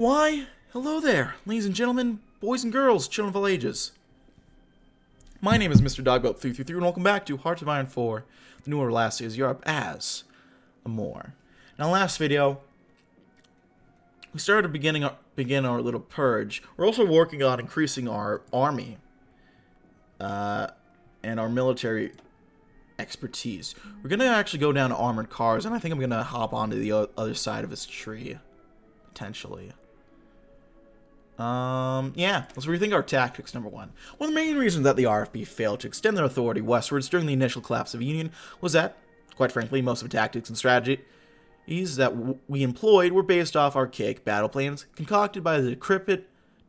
Why, hello there, ladies and gentlemen, boys and girls, children of all ages. My name is Mr. Dogboat333, and welcome back to Hearts of Iron 4, the newer last series Europe as Amur. In our last video, we started to begin our little purge. We're also working on increasing our army and our military expertise. We're going to actually go down to armored cars, and I think I'm going to hop onto the other side of this tree, potentially. Yeah, let's rethink our tactics, number one. One of the main reasons that the RFB failed to extend their authority westwards during the initial collapse of the Union was that, quite frankly, most of the tactics and strategies that we employed were based off archaic battle plans concocted by the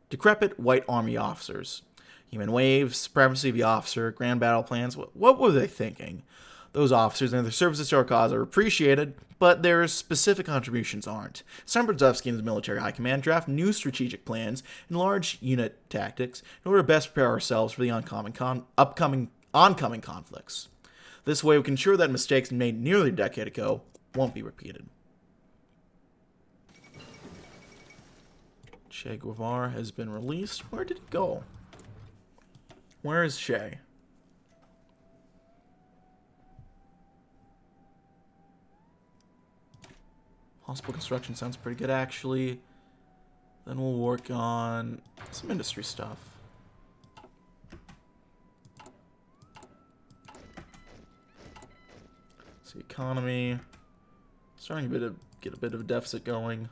decrepit white army officers. Human waves, supremacy of the officer, grand battle plans, what were they thinking? Those officers and their services to our cause are appreciated, but their specific contributions aren't. Sam Brzezowski and the military high command draft new strategic plans and large unit tactics in order to best prepare ourselves for the oncoming conflicts. This way we can ensure that mistakes made nearly a decade ago won't be repeated. Che Guevara has been released. Where did he go? Where is Che? Hospital construction sounds pretty good, actually. Then we'll work on some industry stuff. See, economy. Starting to get a bit of a deficit going.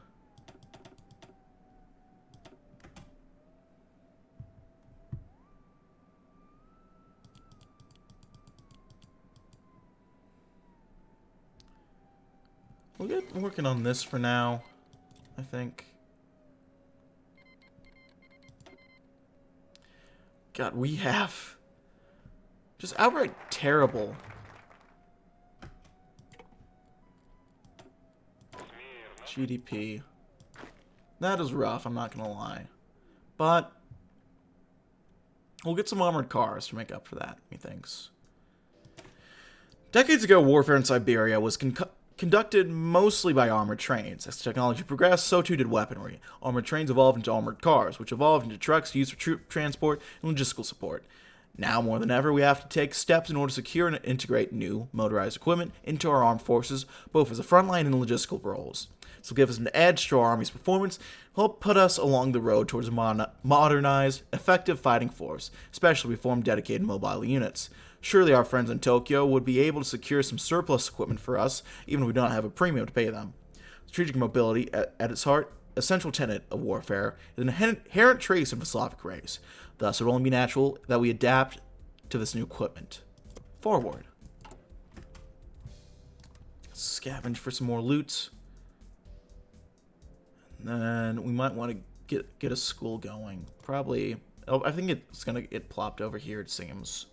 We'll get working on this for now, I think. God, we have just outright terrible. GDP. That is rough, I'm not gonna lie. But we'll get some armored cars to make up for that, methinks. Decades ago, warfare in Siberia was conducted mostly by armored trains. As technology progressed, so too did weaponry. Armored trains evolved into armored cars, which evolved into trucks used for troop transport and logistical support. Now, more than ever, we have to take steps in order to secure and integrate new motorized equipment into our armed forces, both as a frontline and logistical roles. This will give us an edge to our army's performance and help put us along the road towards a modernized, effective fighting force, especially if we form dedicated mobile units. Surely our friends in Tokyo would be able to secure some surplus equipment for us, even if we don't have a premium to pay them. Strategic mobility, at its heart, a central tenet of warfare, is an inherent trace of the Slavic race. Thus, it will only be natural that we adapt to this new equipment. Forward. Scavenge for some more loot. And then we might want to get a school going. Probably. Oh, I think it's gonna get plopped over here, it seems.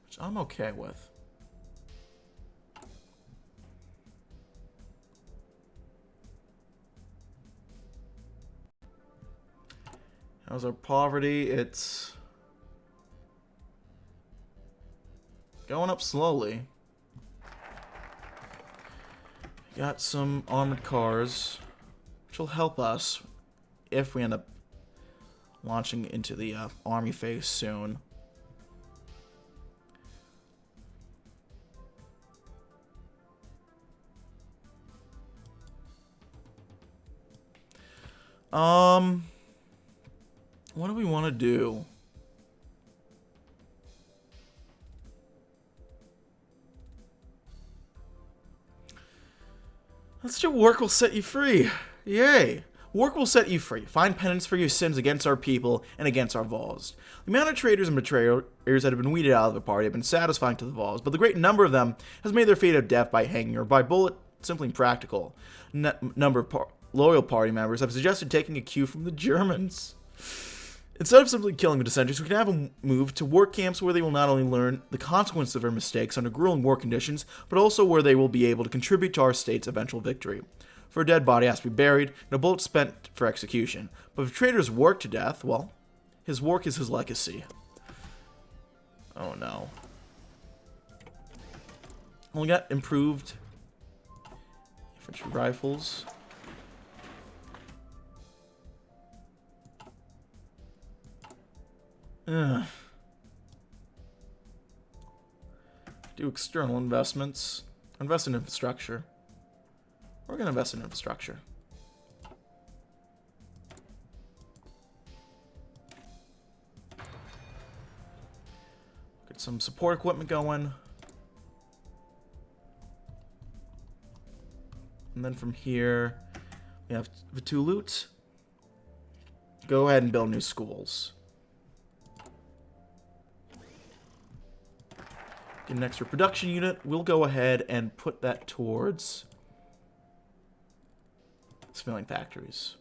Which I'm okay with. How's our poverty? It's going up slowly. Got some armored cars, which will help us if we end up launching into the army phase soon. What do we want to do? Let's do work will set you free. Yay. Work will set you free. Find penance for your sins against our people and against our Vols. The amount of traitors and betrayers that have been weeded out of the party have been satisfying to the Vols, but the great number of them has made their fate of death by hanging or by bullet simply impractical. Number of loyal party members have suggested taking a cue from the Germans. Instead of simply killing the dissenters, we can have them move to work camps where they will not only learn the consequences of their mistakes under grueling war conditions, but also where they will be able to contribute to our state's eventual victory. For a dead body has to be buried, and a bullet spent for execution. But if a traitor's worked to death, well, his work is his legacy. Oh no. We got improved infantry rifles. Ugh. Do external investments. Invest in infrastructure. We're going to invest in infrastructure. Get some support equipment going. And then from here, we have the 2 loot. Go ahead and build new schools. Get an extra production unit. We'll go ahead and put that towards civilian factories.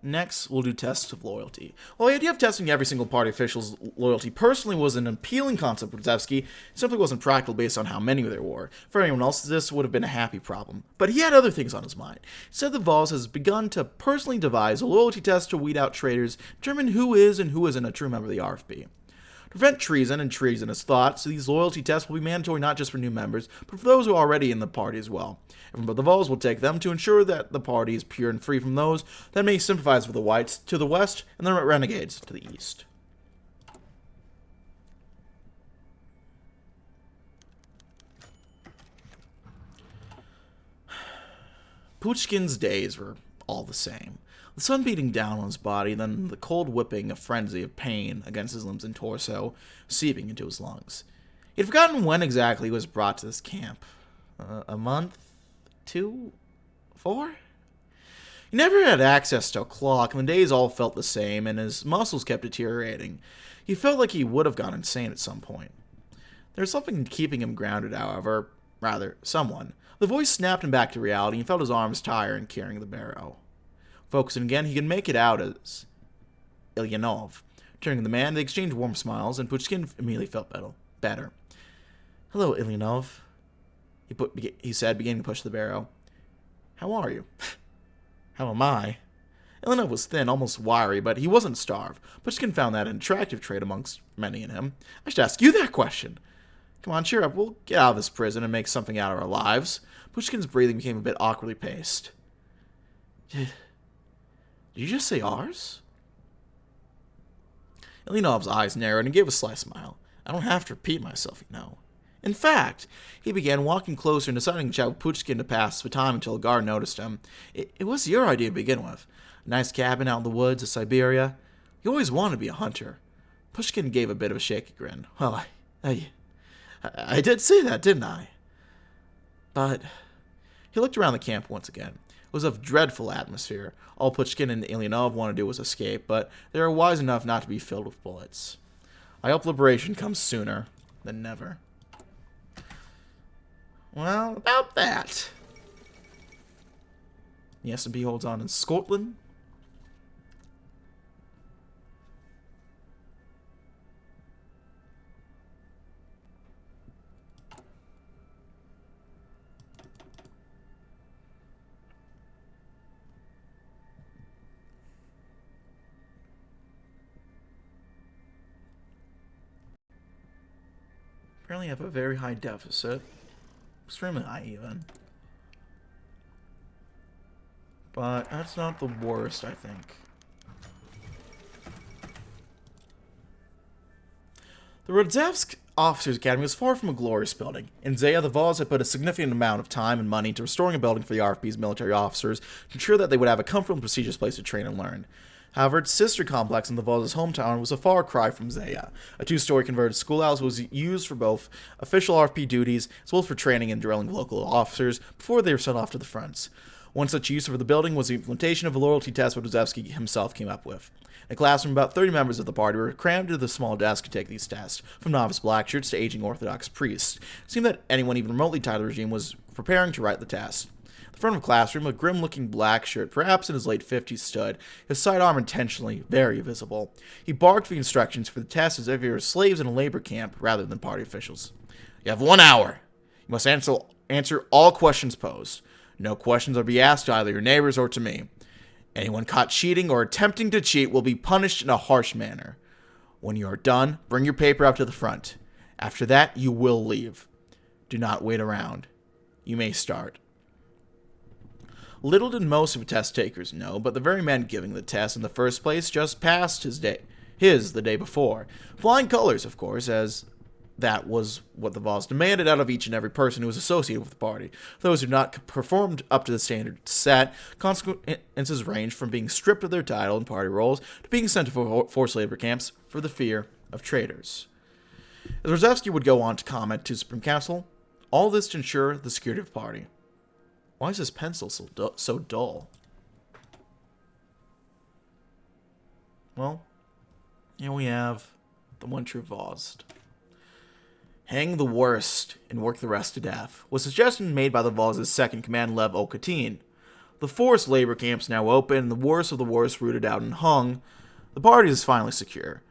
Next, we'll do tests of loyalty. While the idea of testing every single party official's loyalty personally was an appealing concept for Zevsky, it simply wasn't practical based on how many there were. For anyone else, this would have been a happy problem. But he had other things on his mind. Instead, the Vols has begun to personally devise a loyalty test to weed out traitors, determine who is and who isn't a true member of the RFB. To prevent treason and treasonous thoughts, these loyalty tests will be mandatory not just for new members, but for those who are already in the party as well. Everyone but the Vols will take them to ensure that the party is pure and free from those that may sympathize with the Whites to the west and the Renegades to the east. Pushkin's days were all the same. The sun beating down on his body, then the cold whipping a frenzy of pain against his limbs and torso, seeping into his lungs. He had forgotten when exactly he was brought to this camp. A month? 2? 4? He never had access to a clock, and the days all felt the same, and his muscles kept deteriorating. He felt like he would have gone insane at some point. There was something keeping him grounded, however. Rather, someone. The voice snapped him back to reality, and he felt his arms tire in carrying the barrow. Focusing again, he could make it out as Ilyanov. Turning to the man, they exchanged warm smiles, and Pushkin immediately felt better. "Hello, Ilyanov," he said, beginning to push the barrow. "How are you?" "How am I?" Ilyanov was thin, almost wiry, but he wasn't starved. Pushkin found that an attractive trait amongst many in him. "I should ask you that question." "Come on, cheer up. We'll get out of this prison and make something out of our lives." Pushkin's breathing became a bit awkwardly paced. Did you just say ours?" Ilyanov's eyes narrowed and gave a sly smile. "I don't have to repeat myself, you know." In fact, he began walking closer and deciding to chat with Pushkin to pass the time until a guard noticed him. It was your idea to begin with. A nice cabin out in the woods of Siberia. You always wanted to be a hunter. Pushkin gave a bit of a shaky grin. "Well, I did say that, didn't I?" But he looked around the camp once again. It was a dreadful atmosphere. All Pushkin and Ilyanov wanted to do was escape, but they were wise enough not to be filled with bullets. I hope liberation comes sooner than never. Well, about that. The S&P holds on in Scotland. Apparently have a very high deficit. Extremely high, even. But that's not the worst, I think. The Rodzavsk Officers Academy was far from a glorious building. In Zaya, the Vols had put a significant amount of time and money into restoring a building for the RFB's military officers to ensure that they would have a comfortable and prestigious place to train and learn. However, its sister complex in the Vols' hometown was a far cry from Zaya. A 2-story converted schoolhouse was used for both official RFP duties as well as for training and drilling local officers before they were sent off to the fronts. One such use for the building was the implementation of a loyalty test which Zevsky himself came up with. In a classroom, about 30 members of the party were crammed into the small desk to take these tests, from novice blackshirts to aging Orthodox priests. It seemed that anyone even remotely tied to the regime was preparing to write the test. At the front of the classroom, a grim-looking black shirt, perhaps in his late 50s, stood, his sidearm intentionally very visible. He barked for the instructions for the test as if he were slaves in a labor camp rather than party officials. "You have 1 hour. You must answer all questions posed. No questions are to be asked to either your neighbors or to me. Anyone caught cheating or attempting to cheat will be punished in a harsh manner. When you are done, bring your paper up to the front. After that, you will leave. Do not wait around. You may start. Little did most of the test takers know, but the very men giving the test in the first place just passed the day before. Flying colors, of course, as that was what the boss demanded out of each and every person who was associated with the party. Those who had not performed up to the standard set, consequences ranged from being stripped of their title and party roles to being sent to forced labor camps for the fear of traitors. As Radzevsky would go on to comment to Supreme Council, all this to ensure the security of the party. Why is this pencil so dull? Well, here we have the one true Vost. Hang the worst and work the rest to death was a suggestion made by the Voz's second command, Lev Okatin. The forced labor camps now open, and the worst of the worst rooted out and hung. The party is finally secure.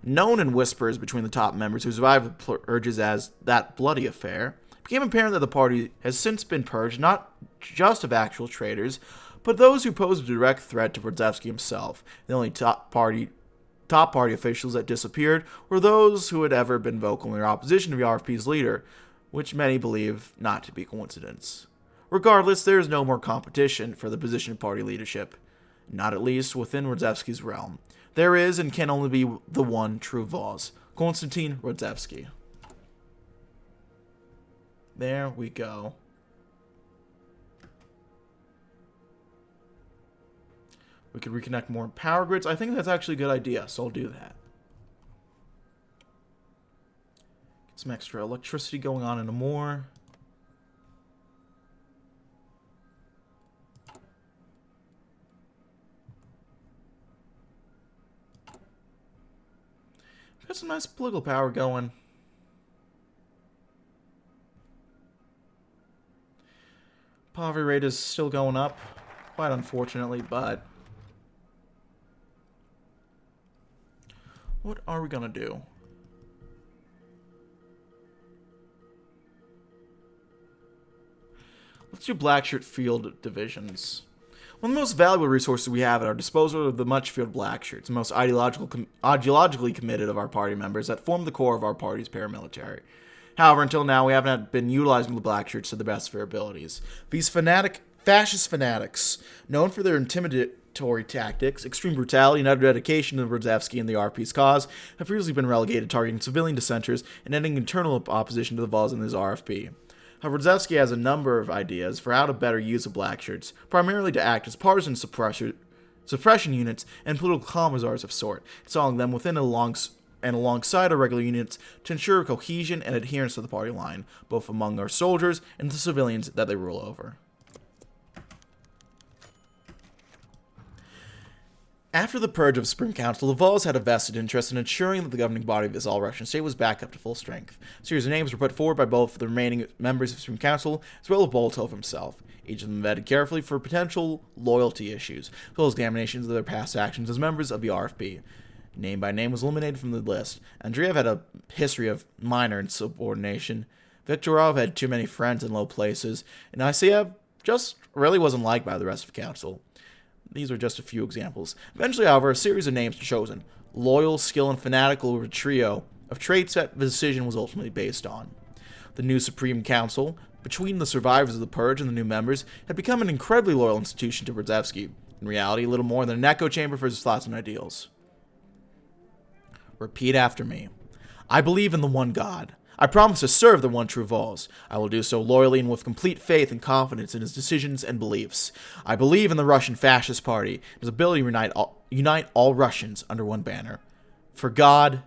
Known in whispers between the top members who survived the purges as that bloody affair, it became apparent that the party has since been purged not just of actual traitors, but those who posed a direct threat to Radzevsky himself. The only top party officials that disappeared were those who had ever been vocal in their opposition to the RFP's leader, which many believe not to be a coincidence. Regardless, there is no more competition for the position of party leadership, not at least within Radzevsky's realm. There is and can only be the one true Voz, Konstantin Radzevsky. There we go. We could reconnect more power grids. I think that's actually a good idea, so I'll do that. Get some extra electricity going on in Amur. Got some nice political power going. Poverty rate is still going up, quite unfortunately, but what are we gonna do? Let's do Blackshirt Field divisions. One of the most valuable resources we have at our disposal are the much-feared Blackshirts, the most ideologically committed of our party members that form the core of our party's paramilitary. However, until now, we haven't been utilizing the Blackshirts to the best of their abilities. These fascist fanatics, known for their intimidatory tactics, extreme brutality, and utter dedication to Radzevsky and the RP's cause, have previously been relegated targeting civilian dissenters and ending internal opposition to the Voz and his RFP. However, Radzevsky has a number of ideas for how to better use the Blackshirts, primarily to act as partisan suppression units and political commissars of sort, installing them within alongside our regular units to ensure cohesion and adherence to the party line, both among our soldiers and the civilians that they rule over. After the purge of Supreme Council, the Vols had a vested interest in ensuring that the governing body of this all-Russian state was back up to full strength. A series of names were put forward by both the remaining members of Supreme Council, as well as Boltov himself, each of them vetted carefully for potential loyalty issues, as well as examinations of their past actions as members of the RFP. Name by name was eliminated from the list. Andreev had a history of minor insubordination. Viktorov had too many friends in low places, and Isaev just really wasn't liked by the rest of the council. These are just a few examples. Eventually, however, a series of names were chosen. Loyal, skill, and fanatical were a trio of traits that the decision was ultimately based on. The new Supreme Council, between the survivors of the Purge and the new members, had become an incredibly loyal institution to Radzevsky. In reality, little more than an echo chamber for his thoughts and ideals. Repeat after me. I believe in the one God. I promise to serve the one true Voz. I will do so loyally and with complete faith and confidence in his decisions and beliefs. I believe in the Russian Fascist Party and his ability to unite all Russians under one banner. For God,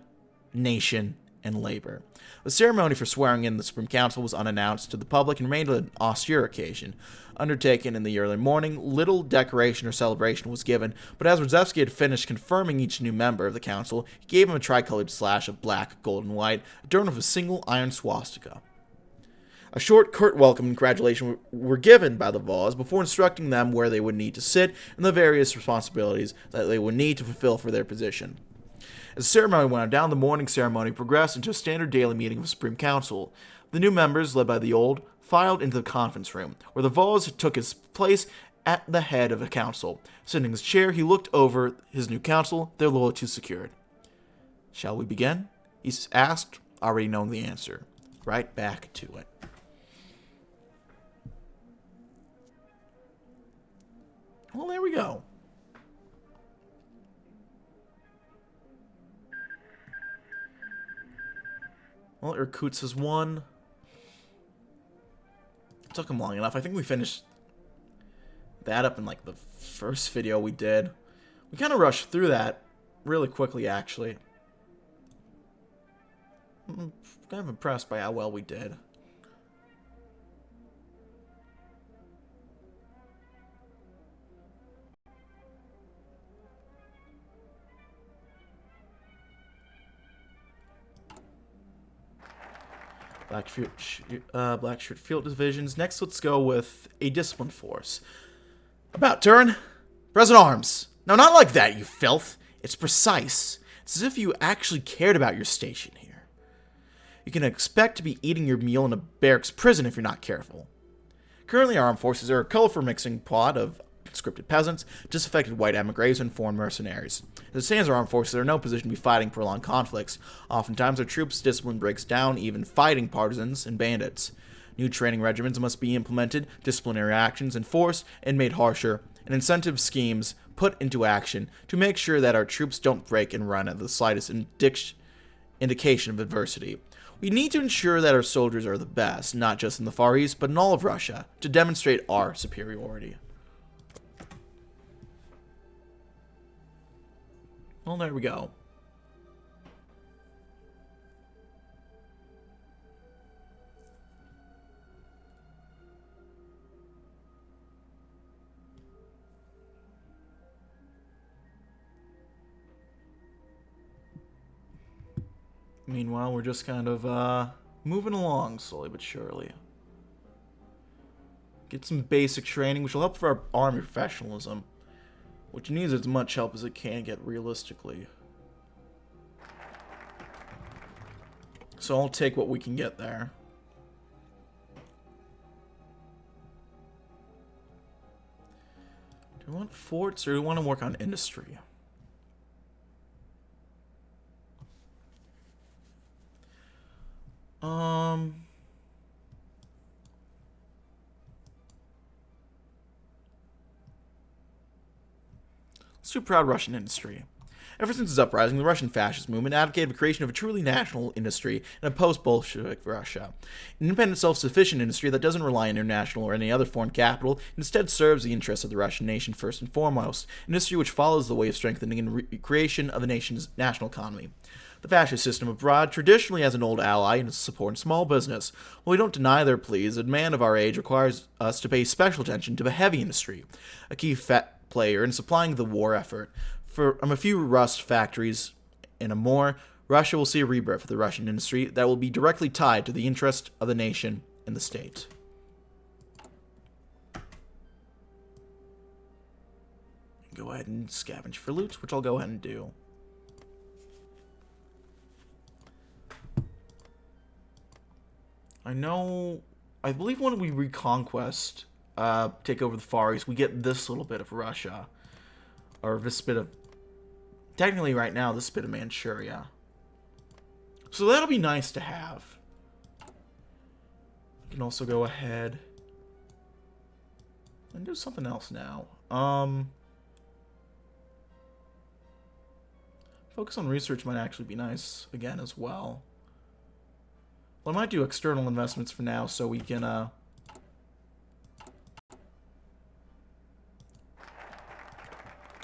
nation, and labor. The ceremony for swearing in the Supreme Council was unannounced to the public and remained an austere occasion. Undertaken in the early morning, little decoration or celebration was given, but as Radzevsky had finished confirming each new member of the council, he gave him a tricolored slash of black, gold, and white, adorned with a single iron swastika. A short, curt welcome and congratulation were given by the Voz before instructing them where they would need to sit and the various responsibilities that they would need to fulfill for their position. As the ceremony went down, the morning ceremony progressed into a standard daily meeting of the Supreme Council. The new members, led by the old, filed into the conference room, where the Voz took his place at the head of the council. Sitting in his chair, he looked over his new council, their loyalty secured. "Shall we begin?" he asked, already knowing the answer. Right back to it. Well, there we go. Well, Irkutsk has won. It took him long enough. I think we finished that up in like the first video we did. We kind of rushed through that really quickly, actually. I'm kind of impressed by how well we did. Blackshirt Field Divisions. Next, let's go with a Discipline Force. About turn. Present arms. No, not like that, you filth. It's precise. It's as if you actually cared about your station here. You can expect to be eating your meal in a barracks prison if you're not careful. Currently, our armed forces are a colorful mixing pot of conscripted peasants, disaffected white emigres, and foreign mercenaries. As it stands, our armed forces are in no position to be fighting prolonged conflicts. Oftentimes, our troops' discipline breaks down, even fighting partisans and bandits. New training regimens must be implemented, disciplinary actions enforced and made harsher, and incentive schemes put into action to make sure that our troops don't break and run at the slightest indication of adversity. We need to ensure that our soldiers are the best, not just in the Far East, but in all of Russia, to demonstrate our superiority. Well, there we go. Meanwhile, we're just kind of moving along slowly but surely. Get some basic training, which will help for our army professionalism, which needs as much help as it can get realistically. So I'll take what we can get there. Do we want forts or do we want to work on industry? Let's do proud Russian industry. Ever since its uprising, the Russian fascist movement advocated the creation of a truly national industry in a post-Bolshevik Russia. An independent, self-sufficient industry that doesn't rely on international or any other foreign capital, instead serves the interests of the Russian nation first and foremost. An industry which follows the way of strengthening and creation of the nation's national economy. The fascist system abroad traditionally has an old ally in its support of small business. While we don't deny their pleas, a demand of our age requires us to pay special attention to the heavy industry, a key player in supplying the war effort. From a few rust factories in Amur, Russia will see a rebirth of the Russian industry that will be directly tied to the interest of the nation and the state. Go ahead and scavenge for loot, which I'll go ahead and do. I believe when we reconquest, take over the Far East, we get this little bit of Russia. Or this bit of, technically right now, this bit of Manchuria. So that'll be nice to have. I can also go ahead and do something else now. Focus on research might actually be nice again as well. Well, I might do external investments for now so we can,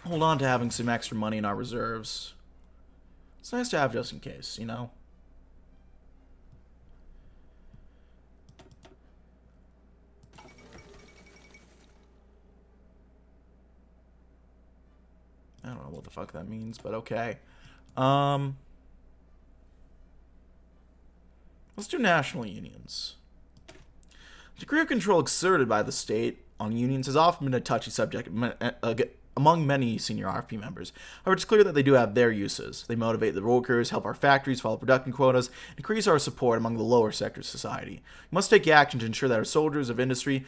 hold on to having some extra money in our reserves. It's nice to have just in case, you know? I don't know what the fuck that means, but okay. Let's do national unions. The degree of control exerted by the state on unions has often been a touchy subject among many senior RFP members. However, it's clear that they do have their uses. They motivate the workers, help our factories follow production quotas, increase our support among the lower sectors of society. We must take action to ensure that our soldiers of industry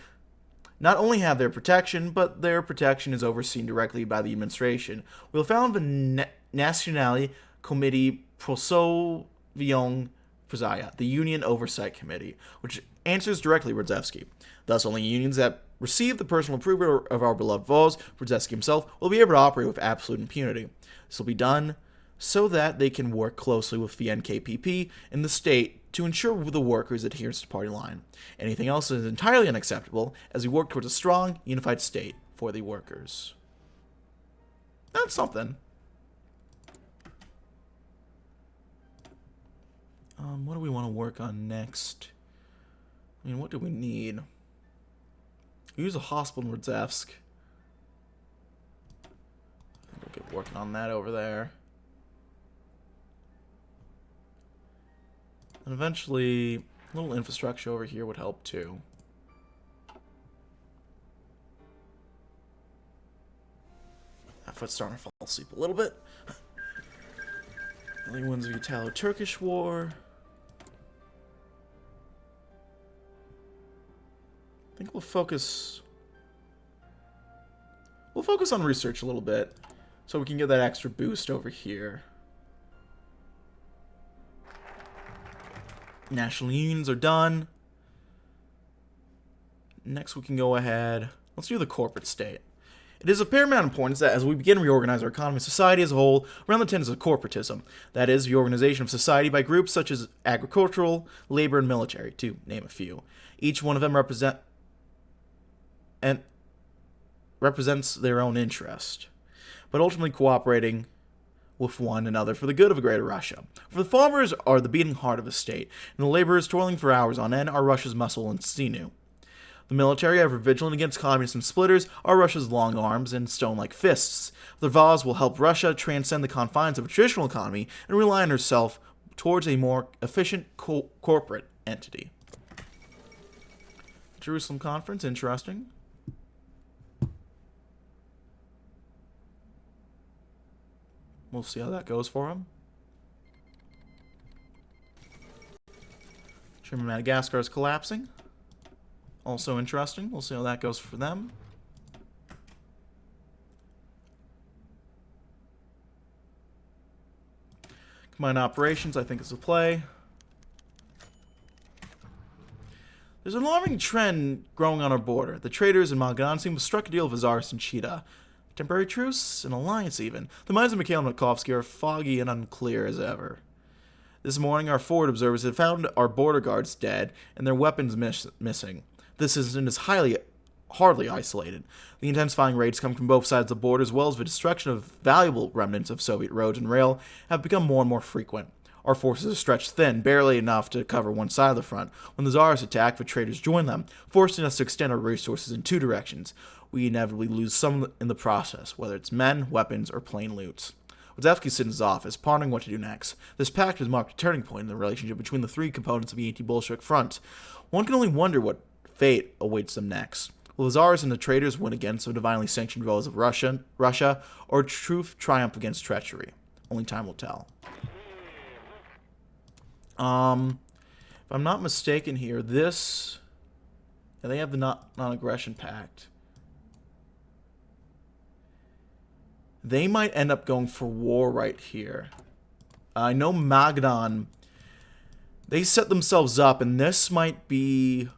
not only have their protection, but their protection is overseen directly by the administration. We'll found the National Committee Prosovion the Union Oversight Committee, which answers directly to Radzevsky. Thus, only unions that receive the personal approval of our beloved Voz, Radzevsky himself, will be able to operate with absolute impunity. This will be done so that they can work closely with the NKPP and the state to ensure the workers' adherence to party line. Anything else is entirely unacceptable as we work towards a strong, unified state for the workers. That's something. What do we want to work on next? I mean, what do we need? We use a hospital in Radzevsk. We'll get working on that over there. And eventually, a little infrastructure over here would help too. That foot's starting to fall asleep a little bit. Early wins of the Italo-Turkish War. I think we'll focus on research a little bit so we can get that extra boost over here. National unions are done. Next we can go ahead. Let's do the corporate state. It is of paramount importance that as we begin to reorganize our economy and society as a whole around the tenets of corporatism, that is, the organization of society by groups such as agricultural, labor, and military, to name a few. Each one of them represents their own interest, but ultimately cooperating with one another for the good of a greater Russia. For the farmers are the beating heart of the state, and the laborers toiling for hours on end are Russia's muscle and sinew. The military, ever vigilant against communists and splitters, are Russia's long arms and stone-like fists. The Voz will help Russia transcend the confines of a traditional economy and rely on herself towards a more efficient corporate entity. Jerusalem Conference, interesting. We'll see how that goes for him. German Madagascar is collapsing. Also interesting. We'll see how that goes for them. Combined operations, I think, is a play. There's an alarming trend growing on our border. The traders in Magadan seem to have struck a deal with Azaris and Chita. Temporary truce? An alliance, even. The minds of Mikhail and Makovsky are foggy and unclear as ever. This morning, our forward observers had found our border guards dead and their weapons missing. This incident is hardly isolated. The intensifying raids coming from both sides of the border, as well as the destruction of valuable remnants of Soviet roads and rail, have become more and more frequent. Our forces are stretched thin, barely enough to cover one side of the front. When the Tsars attack, the traders join them, forcing us to extend our resources in two directions. We inevitably lose some in the process, whether it's men, weapons, or plain loot. Radzevsky sits in his office, pondering what to do next. This pact has marked a turning point in the relationship between the three components of the anti-Bolshevik front. One can only wonder what fate awaits them next. Will the Tsars and the traders win against the divinely sanctioned foes of Russia, or truth triumph against treachery? Only time will tell. If I'm not mistaken here, this... Yeah, they have the non-aggression pact. They might end up going for war right here. I know Magadan, they set themselves up, and this might be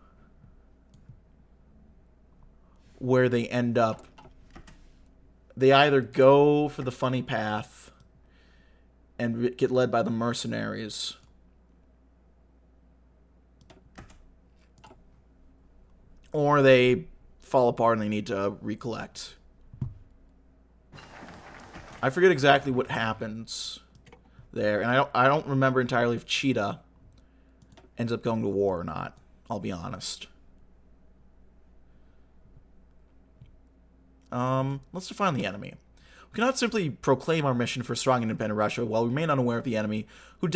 where they end up. They either go for the funny path and get led by the mercenaries, or they fall apart and they need to recollect. I forget exactly what happens there, and I don't remember entirely if Cheetah ends up going to war or not. I'll be honest. Let's define the enemy. We cannot simply proclaim our mission for strong and independent Russia while we remain unaware of the enemy who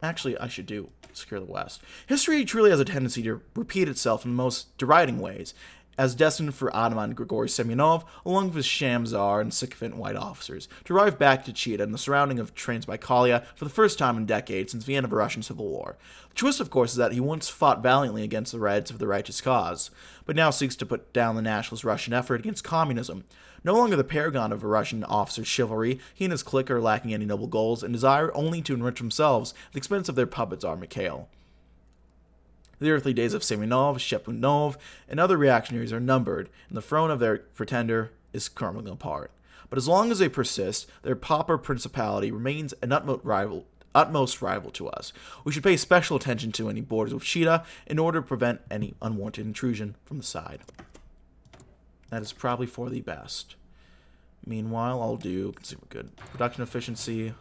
actually, I should do secure the West. History truly has a tendency to repeat itself in the most deriding ways, as destined for Ataman Grigory Semyonov, along with his sham czar and sycophant white officers, to arrive back to Chita in the surrounding of Transbaikalia for the first time in decades since the end of the Russian Civil War. The twist, of course, is that he once fought valiantly against the Reds for the righteous cause, but now seeks to put down the nationalist Russian effort against communism. No longer the paragon of a Russian officer's chivalry, he and his clique are lacking any noble goals and desire only to enrich themselves at the expense of their puppet czar Mikhail. The earthly days of Semyonov, Shepunov, and other reactionaries are numbered, and the throne of their pretender is crumbling apart. But as long as they persist, their pauper principality remains an utmost rival to us. We should pay special attention to any borders with Chita in order to prevent any unwanted intrusion from the side. That is probably for the best. Meanwhile, I'll do consumer good production efficiency.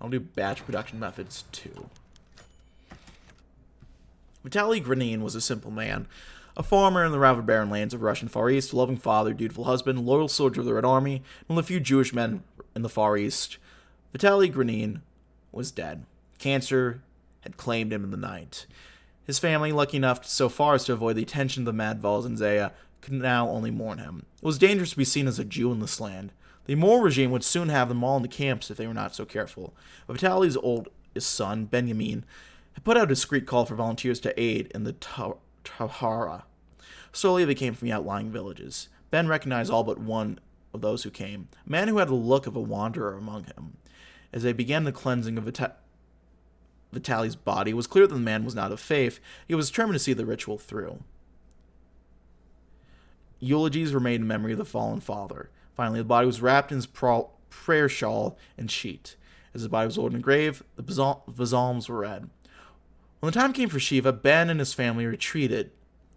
I'll do batch production methods too. Vitaly Granin was a simple man, a farmer in the rather barren lands of Russian Far East, a loving father, dutiful husband, loyal soldier of the Red Army, and one of the few Jewish men in the Far East. Vitaly Granin was dead. Cancer had claimed him in the night. His family, lucky enough so far as to avoid the attention of the Mad Vols and Zaya, could now only mourn him. It was dangerous to be seen as a Jew in this land. The Amur regime would soon have them all in the camps if they were not so careful. But Vitaly's oldest son, Benjamin, had put out a discreet call for volunteers to aid in the Tahara. Slowly they came from the outlying villages. Ben recognized all but one of those who came, a man who had the look of a wanderer among him. As they began the cleansing of Vitaly's body, it was clear that the man was not of faith. He was determined to see the ritual through. Eulogies were made in memory of the fallen father. Finally, the body was wrapped in his prayer shawl and sheet. As his body was lowered in the grave, the psalms were read. When the time came for Shiva, Ben and his family retreated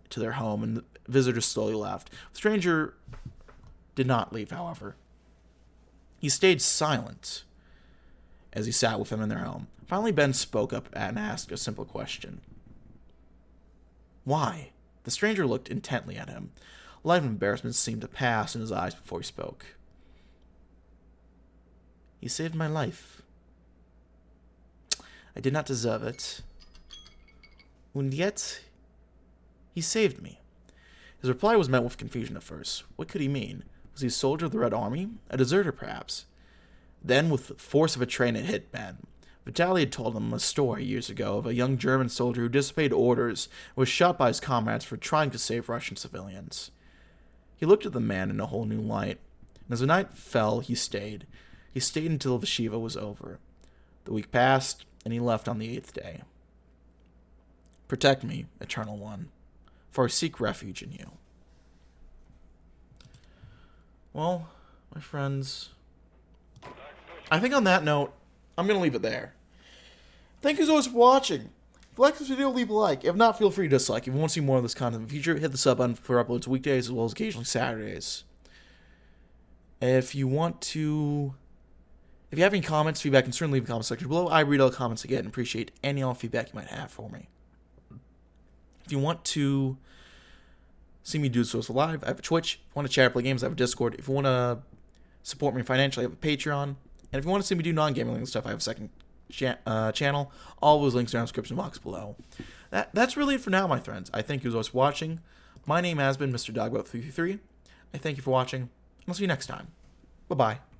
to their home, and the visitors slowly left. The stranger did not leave, however. He stayed silent as he sat with them in their home. Finally, Ben spoke up and asked a simple question. Why? The stranger looked intently at him. A light of embarrassment seemed to pass in his eyes before he spoke. He saved my life. I did not deserve it. And yet, he saved me. His reply was met with confusion at first. What could he mean? Was he a soldier of the Red Army? A deserter, perhaps? Then, with the force of a train, it hit Ben. Vitaly had told him a story years ago of a young German soldier who disobeyed orders and was shot by his comrades for trying to save Russian civilians. He looked at the man in a whole new light, and as the night fell, he stayed. He stayed until the Shiva was over. The week passed, and he left on the 8th day. Protect me, Eternal One, for I seek refuge in you. Well, my friends, I think on that note, I'm going to leave it there. Thank you so much for watching. If you like this video, leave a like. If not, feel free to dislike. If you want to see more of this content in the future, hit the sub button for uploads weekdays as well as occasionally Saturdays. If you have any comments, feedback, and certainly leave a comment section below. I read all the comments I get and appreciate any all feedback you might have for me. If you want to see me do this live, I have a Twitch. If you want to chat or play games, I have a Discord. If you want to support me financially, I have a Patreon. And if you want to see me do non-gaming stuff, I have a second channel. All those links are in the description box below. That's really it for now, my friends. I thank you for watching. My name has been Mr. Dogbot333. I thank you for watching, and I'll see you next time. Bye-bye.